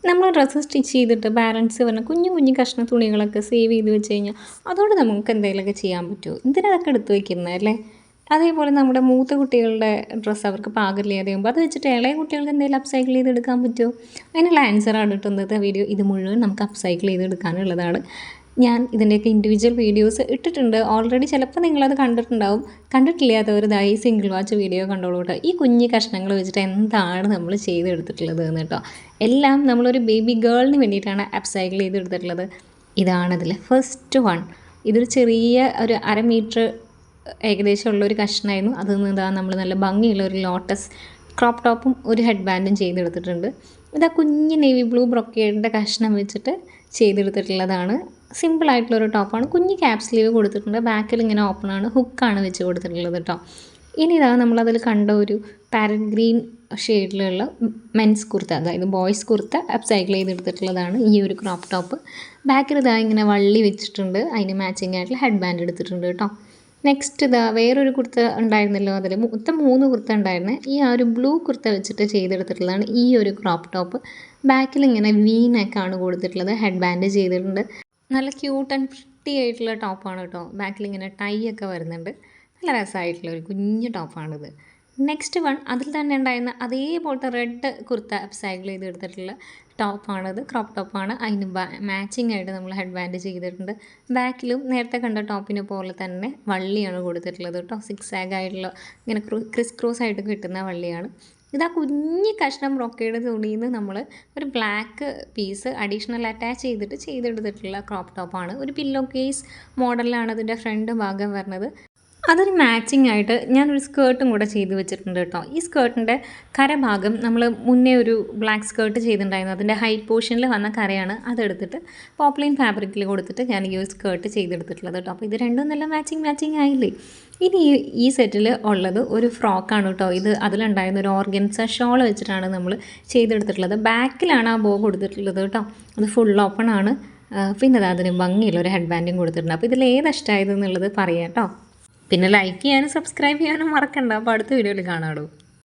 നമ്മൾ dress stitch ചെയ്തിട്ട് balance പറഞ്ഞ കുഞ്ഞു കുഞ്ഞു കഷ്ണ തുണികളൊക്കെ സേവ് ചെയ്ത് വെച്ച് കഴിഞ്ഞാൽ അതുകൊണ്ട് നമുക്ക് എന്തെങ്കിലുമൊക്കെ ചെയ്യാൻ പറ്റുമോ? എന്തിനതൊക്കെ എടുത്ത് വയ്ക്കുന്നത് അല്ലേ? അതേപോലെ നമ്മുടെ മൂത്ത കുട്ടികളുടെ ഡ്രസ്സ് അവർക്ക് പാകമില്ലാതെയാകുമ്പോൾ അത് വെച്ചിട്ട് ഇളയ കുട്ടികൾക്ക് എന്തെങ്കിലും അപ്സൈക്കിൾ ചെയ്തെടുക്കാൻ പറ്റുമോ? അതിനുള്ള ആൻസറാണ് കേട്ടോ ഇന്നത്തെ വീഡിയോ. ഇത് മുഴുവൻ നമുക്ക് അപ്സൈക്കിൾ ചെയ്തെടുക്കാനുള്ളതാണ്. ഞാൻ ഇതിൻ്റെയൊക്കെ ഇൻഡിവിജ്വൽ വീഡിയോസ് ഇട്ടിട്ടുണ്ട് ഓൾറെഡി. ചിലപ്പോൾ നിങ്ങളത് കണ്ടിട്ടുണ്ടാവും. കണ്ടിട്ടില്ലാത്തവരിതായി സിംഗിൾ വാച്ച് വീഡിയോ കണ്ടോളൂ കേട്ടോ. ഈ കുഞ്ഞു കഷ്ണങ്ങൾ വെച്ചിട്ട് എന്താണ് നമ്മൾ ചെയ്തെടുത്തിട്ടുള്ളത് എന്ന് കേട്ടോ. എല്ലാം നമ്മളൊരു ബേബി ഗേളിന് വേണ്ടിയിട്ടാണ് അപ്സൈക്കിൾ ചെയ്തെടുത്തിട്ടുള്ളത്. ഇതാണതിൽ ഫസ്റ്റ് വൺ. ഇതൊരു ചെറിയ ഒരു 1/2 മീറ്റർ ഏകദേശം ഉള്ളൊരു കഷ്ണമായിരുന്നു. അതിൽ നിന്ന് ഇതാ നമ്മൾ നല്ല ഭംഗിയുള്ള ഒരു ലോട്ടസ് ക്രോപ്പ് ടോപ്പും ഒരു ഹെഡ് ബാൻഡും ചെയ്തെടുത്തിട്ടുണ്ട്. ഇതാ കുഞ്ഞ് നേവി ബ്ലൂ ബ്രൊക്കേഡിൻ്റെ കഷ്ണം വെച്ചിട്ട് ചെയ്തെടുത്തിട്ടുള്ളതാണ്. സിമ്പിളായിട്ടുള്ളൊരു ടോപ്പാണ്. കുഞ്ഞ് ക്യാപ് സ്ലീവ് കൊടുത്തിട്ടുണ്ട്. ബാക്കിൽ ഇങ്ങനെ ഓപ്പണാണ്, ഹുക്കാണ് വെച്ച് കൊടുത്തിട്ടുള്ളത് കേട്ടോ. ഇനി ഇതാ നമ്മളതിൽ കണ്ട ഒരു പാരറ്റ് ഗ്രീൻ ഷെയ്ഡിലുള്ള മെൻസ് കുർത്ത, അതായത് ബോയ്സ് കുർത്ത അപ്സൈക്കിൾ ചെയ്തെടുത്തിട്ടുള്ളതാണ് ഈ ഒരു ക്രോപ്പ് ടോപ്പ്. ബാക്കിൽ ഇതാ ഇങ്ങനെ വള്ളി വെച്ചിട്ടുണ്ട്. അതിന് മാച്ചിങ് ആയിട്ടുള്ള ഹെഡ് ബാൻഡ് എടുത്തിട്ടുണ്ട് കേട്ടോ. നെക്സ്റ്റ് ഇതാ വേറൊരു കുർത്ത ഉണ്ടായിരുന്നല്ലോ, അതിൽ മൊത്തം 3 കുർത്ത ഉണ്ടായിരുന്നേ. ഈ ആ ഒരു ബ്ലൂ കുർത്ത വെച്ചിട്ട് ചെയ്തെടുത്തിട്ടുള്ളതാണ് ഈ ഒരു ക്രോപ്പ് ടോപ്പ്. ബാക്കിൽ ഇങ്ങനെ വി നെക്കാണ് കൊടുത്തിട്ടുള്ളത്. ഹെഡ് ബാൻഡ് ചെയ്തിട്ടുണ്ട്. നല്ല ക്യൂട്ട് ആൻഡ് പ്രിട്ടി ആയിട്ടുള്ള ടോപ്പാണ് കേട്ടോ. ബാക്കിൽ ഇങ്ങനെ ടൈ ഒക്കെ വരുന്നുണ്ട്. നല്ല രസമായിട്ടുള്ള ഒരു കുഞ്ഞു ടോപ്പാണിത്. നെക്സ്റ്റ് വൺ അതിൽ തന്നെ ഉണ്ടായിരുന്ന അതേപോലത്തെ റെഡ് കുർത്ത അപ്സൈക്കിൾ ചെയ്തെടുത്തിട്ടുള്ള ടോപ്പാണിത്. ക്രോപ്പ് ടോപ്പാണ്. അതിന് മാച്ചിങ് ആയിട്ട് നമ്മൾ ഹെഡ് ബാൻഡ് ചെയ്തിട്ടുണ്ട്. ബാക്കിലും നേരത്തെ കണ്ട ടോപ്പിനെ പോലെ തന്നെ വള്ളിയാണ് കൊടുത്തിട്ടുള്ളത് കേട്ടോ. 6 ആയിട്ടുള്ള ഇങ്ങനെ ക്രിസ് ക്രോസ് ആയിട്ട് കിട്ടുന്ന വള്ളിയാണ്. ഇതാ കുഞ്ഞ് കഷ്ണം ബ്രൊക്കേഡ് തുണിയിൽ നിന്ന് നമ്മൾ ഒരു ബ്ലാക്ക് പീസ് അഡീഷണൽ അറ്റാച്ച് ചെയ്തിട്ട് ചെയ്തെടുത്തിട്ടുള്ള ക്രോപ്പ് ടോപ്പാണ്. ഒരു പില്ലോ കേസ് മോഡലിലാണ് അതിൻ്റെ ഫ്രണ്ട് ഭാഗം വരുന്നത്. അതൊരു മാച്ചിങ് ആയിട്ട് ഞാനൊരു സ്കേർട്ടും കൂടെ ചെയ്ത് വെച്ചിട്ടുണ്ട് കേട്ടോ. ഈ സ്കേർട്ടിൻ്റെ കരഭാഗം നമ്മൾ മുന്നേ ഒരു ബ്ലാക്ക് സ്കേർട്ട് ചെയ്തിട്ടുണ്ടായിരുന്നു. അതിൻ്റെ ഹൈറ്റ് പോർഷനിൽ വന്ന കരയാണ്. അതെടുത്തിട്ട് പോപ്ലിൻ ഫാബ്രിക്കിൽ കൊടുത്തിട്ട് ഞാൻ ഈ ഒരു സ്കേർട്ട് ചെയ്തെടുത്തിട്ടുള്ളത് കേട്ടോ. അപ്പോൾ ഇത് രണ്ടും നല്ല മാച്ചിങ് ആയില്ലേ. ഇനി ഈ സെറ്റിൽ ഉള്ളത് ഒരു ഫ്രോക്കാണ് കേട്ടോ. ഇത് അതിലുണ്ടായിരുന്ന ഒരു ഓർഗൻസ ഷോൾ വെച്ചിട്ടാണ് നമ്മൾ ചെയ്തെടുത്തിട്ടുള്ളത്. ബാക്കിലാണ് ആ ബോ കൊടുത്തിട്ടുള്ളത് കേട്ടോ. അത് ഫുൾ ഓപ്പൺ ആണ്. പിന്നെ അതിന് ഭംഗിയുള്ള ഒരു ഹെഡ് ബാൻഡും കൊടുത്തിട്ടുണ്ട്. അപ്പോൾ ഇതിൽ ഏത് ഇഷ്ടമായത് എന്നുള്ളത് പറയാം കേട്ടോ. പിന്നെ ലൈക്ക് ചെയ്യാനും സബ്സ്ക്രൈബ് ചെയ്യാനും മറക്കണ്ട. അപ്പോൾ അടുത്ത വീഡിയോയിൽ കാണാമോ.